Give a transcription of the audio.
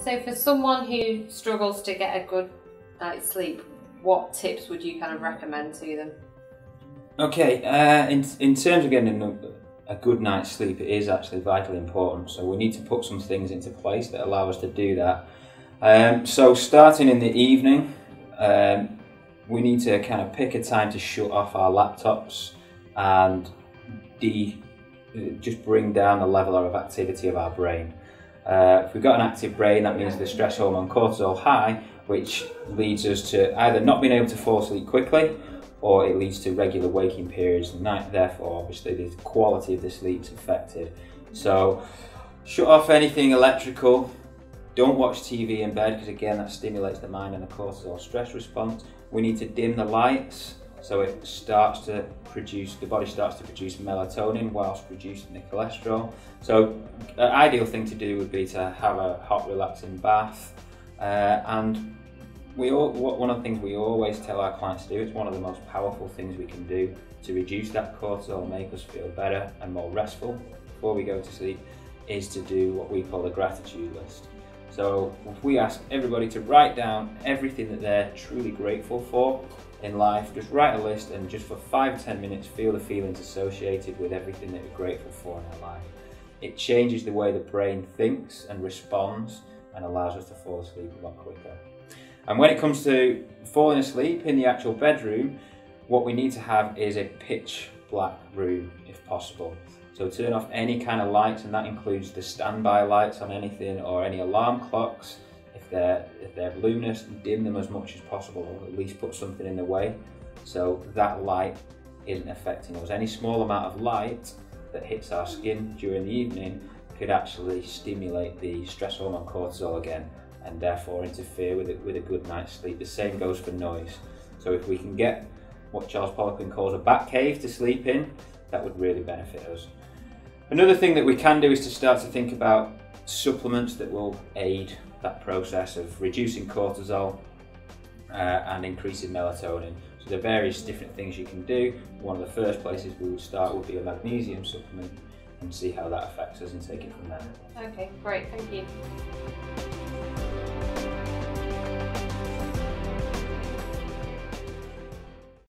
So for someone who struggles to get a good night's sleep, what tips would you kind of recommend to them? Okay, in terms of getting a good night's sleep, it is actually vitally important. So we need to put some things into place that allow us to do that. So starting in the evening, we need to kind of pick a time to shut off our laptops and just bring down the level of activity of our brain. If we've got an active brain, that means the stress hormone cortisol high, which leads us to either not being able to fall asleep quickly, or it leads to regular waking periods at night. Therefore, obviously, the quality of the sleep is affected. So, shut off anything electrical. Don't watch TV in bed, because again, that stimulates the mind and the cortisol stress response. We need to dim the lights, so it starts to produce, the body starts to produce melatonin whilst reducing the cholesterol. So, an ideal thing to do would be to have a hot, relaxing bath, and one of the things we always tell our clients to do, it's one of the most powerful things we can do to reduce that cortisol and make us feel better and more restful before we go to sleep, is to do what we call a gratitude list. So if we ask everybody to write down everything that they're truly grateful for in life, just write a list and just for 5 or 10 minutes feel the feelings associated with everything that you're grateful for in our life. It changes the way the brain thinks and responds and allows us to fall asleep a lot quicker. And when it comes to falling asleep in the actual bedroom, what we need to have is a pitch black room if possible. So turn off any kind of lights, and that includes the standby lights on anything or any alarm clocks. If they're luminous, dim them as much as possible, or at least put something in the way so that light isn't affecting us. Any small amount of light that hits our skin during the evening could actually stimulate the stress hormone cortisol again, and therefore interfere with a good night's sleep. The same goes for noise. So if we can get what Charles Poliquin calls a bat cave to sleep in, that would really benefit us. Another thing that we can do is to start to think about supplements that will aid that process of reducing cortisol and increasing melatonin. So there are various different things you can do. One of the first places we would start would be a magnesium supplement, and see how that affects us and take it from there. Okay, great, thank you.